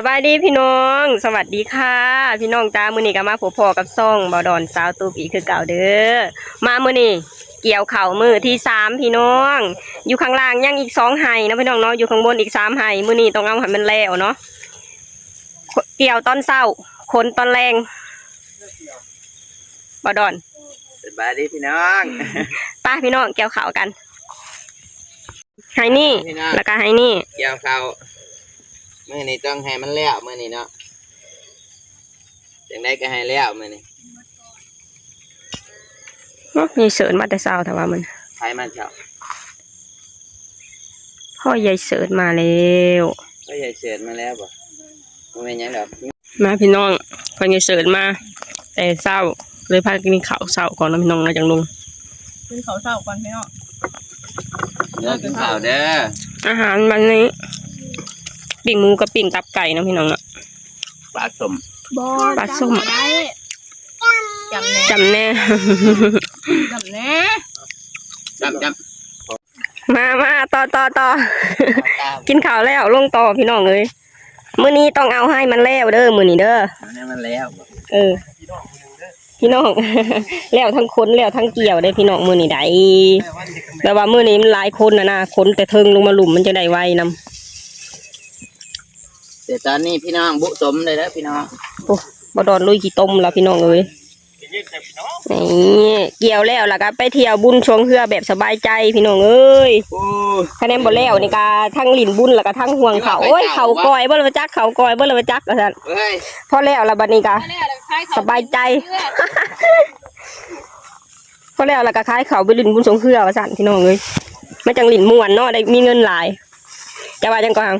สบายดีพี่น้องสวัสดีค่ะพี่น้องจ้ามื้อนี้ก็มาพบพ่อกับซ่องบ่าวดอนสาวตูบอีกคือเก่าเด้อมามื้อนี้เกี่ยวข้าวมื้อที่3พี่น้องอยู่ข้างล่างยังอีก2ไห่นะพี่น้องเนาะอยู่ข้างบนอีก3ไห่มื้อนี้ต้องเอาให้มันแล้วเนาะเกี่ยวตอนเช้าคนตอนแรงบ่าวดอนสบายดีพี่น้องป้าพี่น้องเกี่ยวข้าวกันไห่นี่แล้วก็ไห่นี่เกี่ยวข้าวมื้อนี้ต้องให้มันแล้วมื้อนี้เนาะจังได๋ก็ให้แล้วมื้อนี้มีเสริญมาแต่เช้าแต่ว่ามันใครมาเช้าพ่อใหญ่เสริญมาแล้วพ่อใหญ่เสริญมาแล้วบ่บ่แม่นหยังดอกมาพี่น้องพ่อใหญ่เสริญมาแต่เช้าเลยพากินข้าวเช้าก่อนนะพี่น้องนะจังลุงกินข้าวเช้าก่อนพี่น้องเด้อกินข้าวเด้ออาหารวันนี้ปิ้งหมูกับปิ้งตับไก่นะพี่น้องอะปลาส้มปลาส้มจำแน่จำแน่จำมาต่อกินข้าวแล้วลงต่อพี่น้องเลยมื้อนี้ต้องเอาให้มันแล้วเด้อมื้อนี้เด้อให้มันแล้วพี่น้องแล้วทั้งคนแล้วทั้งเกี่ยวได้พี่น้องมื้อนี้ได้แต่ว่ามื้อนี้มันหลายคนนะคนแต่เทิงลงมาหลุมมันจะได้ไวนำแต่ตอนนี้พี่น้องบุสมเลยแล้วพี่น้องโอ้บ่ดอนลุยกี่ต้มแล้วพี่น้องเอ้ยนี่เกี่ยวแล้วล่ะก็ไปเที่ยวบุญชวงเฮือแบบสบายใจพี่น้องเอ้ยคะแนนบ่แล้วนี่ก็ทั้งหลินบุญแล้วก็ทั้งห่วงเขาโอ้ยเขาก้อยบ่ละจักเขาก้อยบ่ละจักว่าซั่นพอแล้วล่ะบัดนี้ก็สบายใจพอแล้วล่ะก็ขายเขาไปหลินบุญชวงเฮือว่าซั่นพี่น้องเอ้ยมันจังหลินม่วนเนาะได้มีเงินหลายจะว่าจังก่อน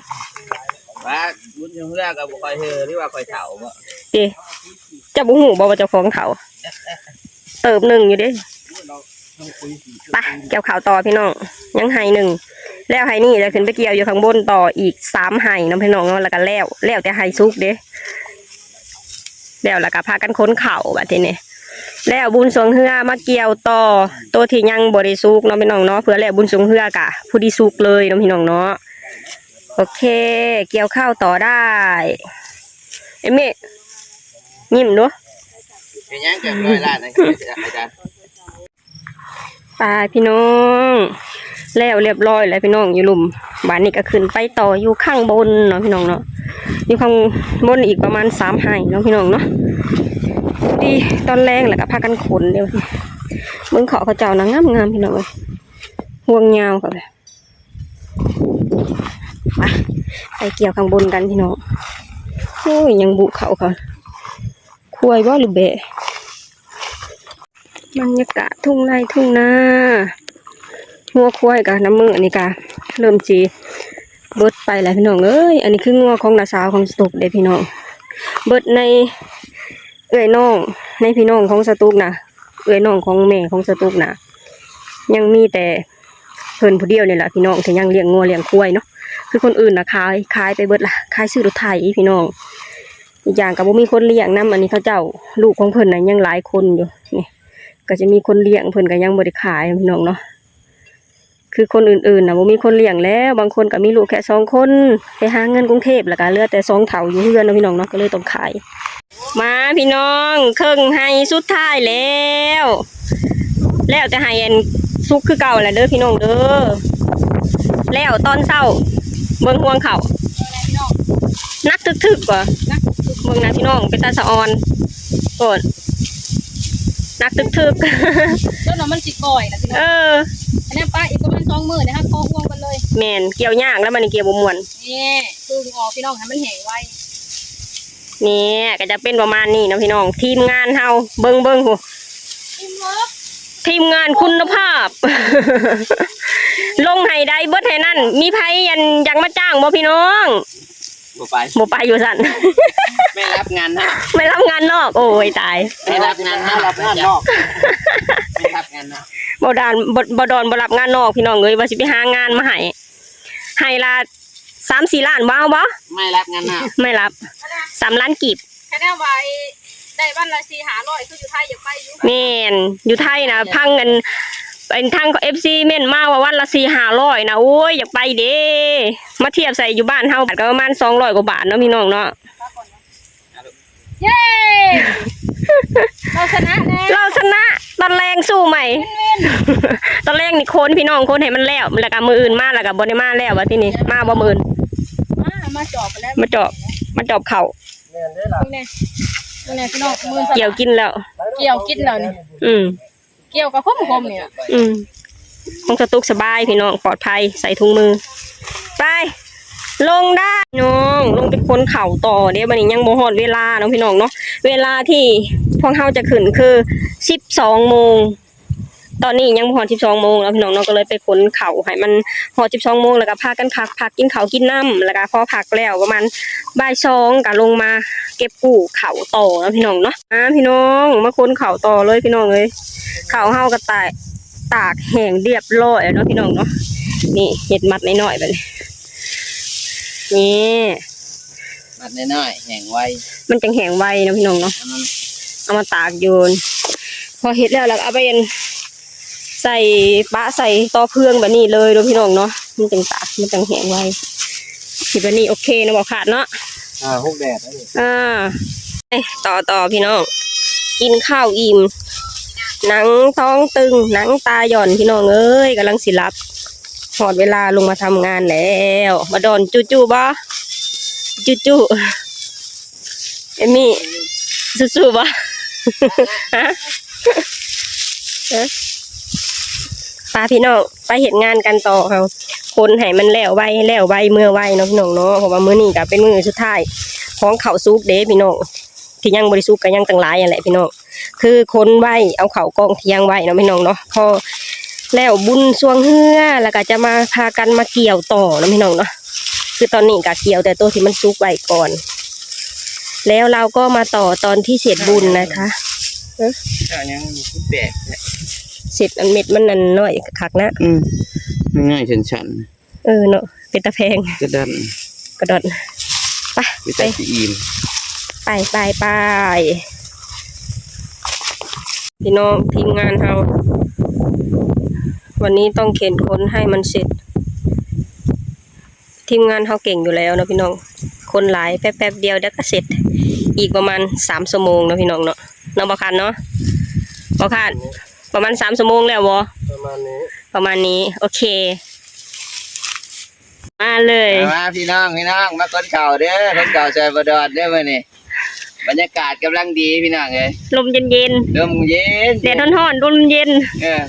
ว่าบุญชวงเฮือก็บ่ค่อยเฮือหรือว่าค่อยเฒ่าบ่ติจะบ่ฮู้บ่ว่าเจ้าของเฒ่าเติบหนึ่งอยู่ดิไปเกี่ยวข่าวต่อพี่น้องยังไห่หนึ่งแล้วไห่นี่จะขึ้นไปเกี่ยวอยู่ข้างบนต่ออีก3ไห่น้องพี่น้องแล้วก็แล้วแต่ไห่ซุกเด้แล้วก็พากันค้นเข่าแบบนี้แล้วบุญสวงเฮือมาเกี่ยวต่อตัวที่ยังบริสุกน้องพี่น้องเนาะเพื่อแล้วบุญสวงเฮือกะผู้ที่สุกเลยน้องพี่น้องเนาะโอเคเกี่ยวข้าวต่อได้เอ็มมี่ยิ้มด้วยเป็นยังเกิดร้อยล้านนะอาจารย์ไปพี่น้องแล้วเรียบร้อยแล้วพี่น้องอยู่หลุมบ้านนี้ก็ขึ้นไปต่ออยู่ข้างบนเนาะพี่น้องเนาะอยู่ข้างบนอีกประมาณ3ไห่เนาะพี่น้องเนาะดีตอนแรงแล้วก็พากันขนเดี๋ยวมึงขอเขาเจ้านางงามพี่น้องเลยห่วงยาวกับไปเกี่ยวข้างบนกันพี่น้องโอ้ยยังบุเขาค่ะคุยว่าหรือเบะบรรยากาศทุ่งไร่ทุ่งนางัวควายกับน้ำมืออันนี้กะเริ่มจีเบิดไปแล้วพี่น้องเอ้ยอันนี้คืองัวของน้าสาวของสตุกเด้พี่น้องเบิดในน้องในพี่น้องของสตุกนะน้องของแม่ของสตุกนะยังมีแต่เพิ่นผู้เดียวนี่แหละพี่น้องที่ยังเลี้ยงงัวเลี้ยงควายเนาะคือคนอื่นนะขายไปเบิดละขายซื้อรถไถพี่น้องอีกอย่างกับบ่มีคนเลี้ยงน้ำอันนี้เขาเจ้าลูกของเพิ่นน่ะยังหลายคนอยู่นี่ก็จะมีคนเลี้ยงเพิ่นก็ยังบ่ได้ขายพี่น้องเนาะคือคนอื่นๆน่ะบ่มีคนเลี้ยงแล้วบางคนก็มีลูกแค่2คนไปหาเงินกรุงเทพแล้วก็เหลือแต่2เฒ่าอยู่เฮือนเนาะพี่น้องเนาะก็เลยต้องขายมาพี่น้องครึ่งให้สุดท้ายแล้วจะให้อันสุกคือเก่าแหละเด้อพี่น้องเด้อแล้วตอนเช้าเบิ่งห่วงเขานักทึกๆกว่าเบิ่งนะพี่น้องเป็นตาสะออนโกดนักทึกแล้วน้องมันสิก่อยนะพี่น้องอันนี้ป้าอีกประมาณ2 มื้อนะคะโค้งวงกันเลยแม่นเกี่ยวยากแล้วมันเกี่ยวบ่ม่วนนี่คือออกพี่น้องให้มันแห้งไวนี่ก็จะเป็นประมาณนี้นะพี่น้องทีมงานเฮาเบิ่งหูทีมงานคุณภาพลงให้ได้เบิดให้นั่นมีไผยังมาจ้างบ่พี่น้องบ่ไปอยู่สั่นไม่รับงานนะไม่รับงานนอกโอ้ยตายไม่รับงานนะรับงานนอกไม่รับงานนะบ่ดอนบ่รับงานนอกพี่น้องเอ้ยว่าสิไปหางานมาให้ละ3-4 ล้านบ่เอาบ่ไม่รับงานนะไม่รับ3 ล้านกีบแค่แนวไว้ได้วันละ4-500คืออยู่ไทยอย่าไปอยู่แม่นอยู่ไทยนะพังกัน เป็นทางFC เม่นมาว่าวันละ400-500นะโอ้ยอยากไปเด้มาเทียบใส่อยู่บ้านเฮาก็ประมาณ200กว่าบาทเนาะพี่น้องเนาะ เย้เราชนะแน่ เราชนะตอนแรงสู้ใหม่ ตอนแรกนี่โคนพี่น้องโคนให้มันแล้วก็มืออื่นมาแล้วก็บ่ได้มาแล้วว่าที่นี่มาบ่มื้ออื่น มาจอบไปแล้ว มาจอบเข่า นี่พี่น้องมือ เกี่ยวกินแล้ว เกี่ยวกินแล้วนี่ เกี่ยวกับคมๆนี่ ของสตุกสบายพี่น้องปลอดภัยใส่ถุงมือไปลงได้น้องลงไปค้นเข่าต่อเดี๋ยววันนี้ยังบ่ฮอดเวลาเนาะพี่น้องเนาะเวลาที่พวกเฮาจะขึ้นคือ12 โมงตอนนี้ยังบ่ฮอด12 โมงแล้วพี่น้องเนาะก็เลยไปค้นเข่าให้มันฮอด12 โมงแล้วก็พากันพักกินข้าวกินน้ำแล้วก็พอพักแล้วประมาณบ่าย2ก็ลงมาเก็บกู้เข่าต่อแล้วพี่น้องเนาะพี่น้องมาค้นเข่าต่อเลยพี่น้องเอ้ยเข่าเฮาก็ตากแห้งเรียบร้อยเนาะพี่น้องเนาะนี่เห็ดมัดน้อยๆแบบนี้นี่ มัดน้อยๆแห้งไว มันจังแห้งไวเนาะพี่น้องเนาะเอามาตากโยนพอเห็ดแล้วเราก็เอาไปใส่ปะใส่ต่อเพื่องแบบนี้เลยเนาะพี่น้องเนาะมันจังตากมันจังแห้งไวเห็ดแบบนี้โอเคนะบอกขาดเนาะฮุกแดดแล้วนี่ต่อพี่น้องกินข้าวอิ่มหนังท้องตึงหนังตาหย่อนพี่น้องเอ้ยกำลังสิรับหอดเวลาลงมาทำงานแล้วมาดอนจู่บ่จู่เอมี่สู้บ่ฮะพาพี่น้องไปเห็นงานกันต่อเขาคนให้มันแล้วไวเมื่อไวเนาะพี่น้องเนาะเพราะว่ามื้อนี้ก็เป็นมื้อสุดท้ายของข้าวซุกเด้พี่น้องที่ยังบริสุทธิ์ก็ยังตั้งหลายอะไรพี่น้องคือคนไว้เอาเข่ากองเทียงไว้เนาะพี่น้องเนาะพอแล้วบุญสวงเฮือแล้วก็จะมาพากันมาเกี่ยวต่อเนาะพี่น้องเนาะคือตอนนี้ก็เกี่ยวแต่ตัวที่มันซุกไว้ก่อนแล้วเราก็มาต่อตอนที่เสร็จบุญนะคะยังฮุกแดดเสร็จอันเม็ดมันนั่นน้อยคักนะง่ายฉันเนาะเป็นตะแพงกระดอนไปอิ่มไปพี่น้องทีมงานเราวันนี้ต้องเข็นคนให้มันเสร็จทีมงานเขาเก่งอยู่แล้วนะพี่น้องคนหลายแป๊บเดียวเดี๋ยวก็เสร็จอีกประมาณ3 ชั่วโมงนะพี่น้องเนาะน้องบ่คันเนาะบ่คันประมาณ3 ชั่วโมงแล้วบ่ประมาณนี้โอเคมาเลยมาพี่น้องมาคนเก่าเด้อคนเก่าใจบ่ดอดเด้อมื้อนี้บรรยากาศกำลังดีพี่น้องเอ้ยลมเย็นแดดร้อนๆลมเย็น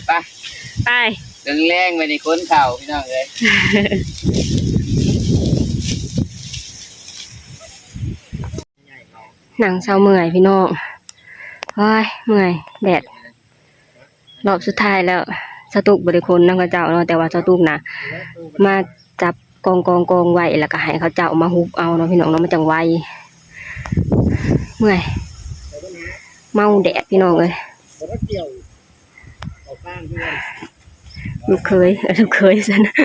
ไปแรงๆไปนี่คนเก่าพี่น้องเอ้ยหนังเศร้าเมื่อยพี่น้องเมื่อยแดดรอบสุดท้ายแล้วสตุกบริคนนั่งกระเจ้าเนาะแต่ว่าสตุกนะมาจับกองไว้แล้วก็ให้เขาเจ้ามาฮุบเอาเนาะพี่น้องเนาะมันจังไวเมื่อยเมาแดดพี่น้องเลยลูกเคยซะนะ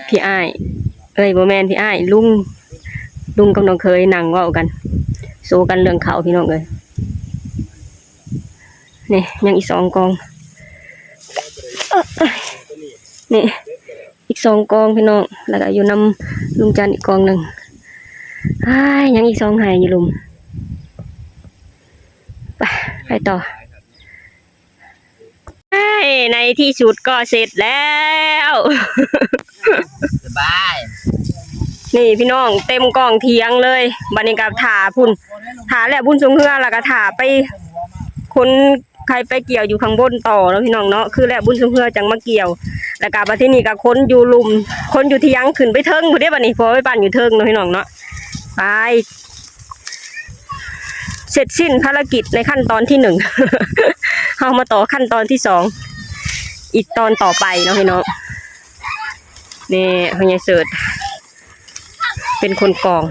พี่อ้ายโบแมนพี่อ้ายลุงกับน้องเคยนั่งเว้ากันโซกันเรื่องเขาพี่น้องเลยนี่ยังอีก2 กองนี่อีก2 กองพี่น้องแล้วก็อยู่นำลุงจันอีกกองหนึ่งยังอีก2 หายอยู่ลุมไปต่อในที่สุดก็เสร็จแล้วสบายนี่พี่น้องเต็มกองเทียงเลยบรรยากาศถ่าพุ่นถ่าแหละบุญสงเฮือแล้วก็ถ่าไปคนใครไปเกี่ยวอยู่ข้างบนต่อแล้วพี่น้องเนาะคือแหละบุญสงเฮือจังมาเกี่ยวแล้วก็บัดที่นี่ก็คนอยู่ลุมคนอยู่เทียงขึ้นไปเทิงพุ่นได้บัดนี้พอไปปั่นอยู่เทิงเนาะพี่น้องเนาะไปเสร็จสิ้นภารกิจในขั้นตอนที่1 เอามาต่อขั้นตอนที่2อีกตอนต่อไปเนาะพี่น้องนี่พญายเสิร์ชเป็นคนกอง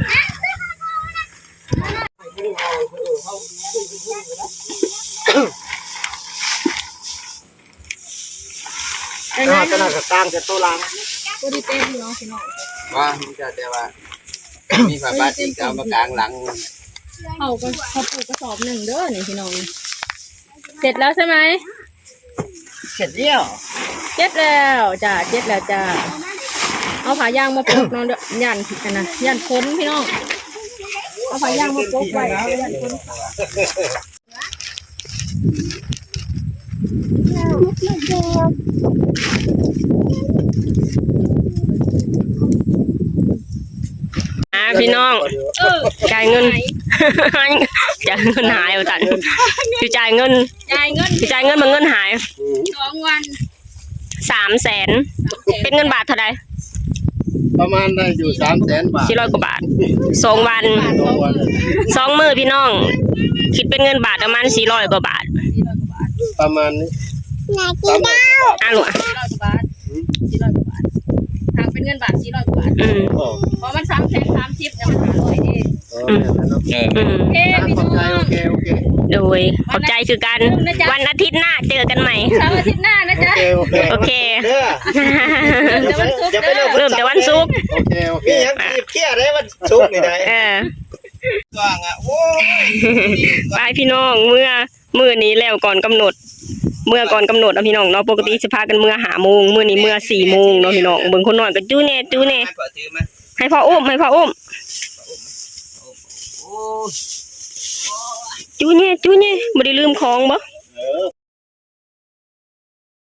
ขนาดตั้งจะโตลังตัวดีเต้นเนาะพี่น้องว่ามันจะแต่ว่ามีฝาบาติกเอามากลางหลังเขาปลูกกระสอบ1เด้อนี่พี่น้องเสร็จแล้วใช่ไหม เสร็จแล้ว เจ็ดแล้วจ้าเจ็ดแล้วจ้าเอาผายางมาปลูกน้องย่านกันนะย่านพ้นพี่น้องเอาผายางมาปลูกไว้ย่านพ้น พี่น้อง เออ จ่ายเงิน จ่ายเงินหายเอาตันคือจ่ายเงิน จ่ายเงิน คือจ่ายเงินมันเงินหาย 2 วัน 300,000เป็นเงินบาทเท่าไหร่ ประมาณได้อยู่300,000 บาท 400 กว่าบาท2 วัน 2 วัน 2 มื้อพี่น้อง คิดเป็นเงินบาทประมาณ400 กว่าบาท ประมาณนี้ อ่ะลูกอ่ะ 400 กว่าบาท400 กว่าบาททางเป็นเงินบาท400 กว่าบาท อืม เพราะมัน330แล้วมัน500เด้ อืม โอเคพี่ ข น้ อบใจ อง โอเคโอเค โดยขอบใจคือกันวันอาทิตย์หน้าเจอกันใหม่ เสาร์อาทิตย์หน้านะจ๊ะ โอเค เด้อ เดี๋ยววันศุกร์เด้อ เริ่มแต่วันศุกร์ โอเคโอเค นี่ยังจีบเครียดได้มันชุกนี่ได้ เออ ว่างอ่ะโอ้ย ไปพี่น้องมื้อนี้แล้วก่อนกำหนด เมื่อก่อนกำหนดเอาพี่น้องเนาะปกติสิพากันเมื่อ5 โมงมื้อนี้เมื่อ4 โมงเนาะพี่น้องเบิ่งคนน้อยก็จู้แน่จู้แน่ ให้ขอถือมา ให้พ่ออุ้มให้พ่ออุ้ม โอ้ย จู้แน่จู้แน่บ่ได้ลืมของบ่ เออ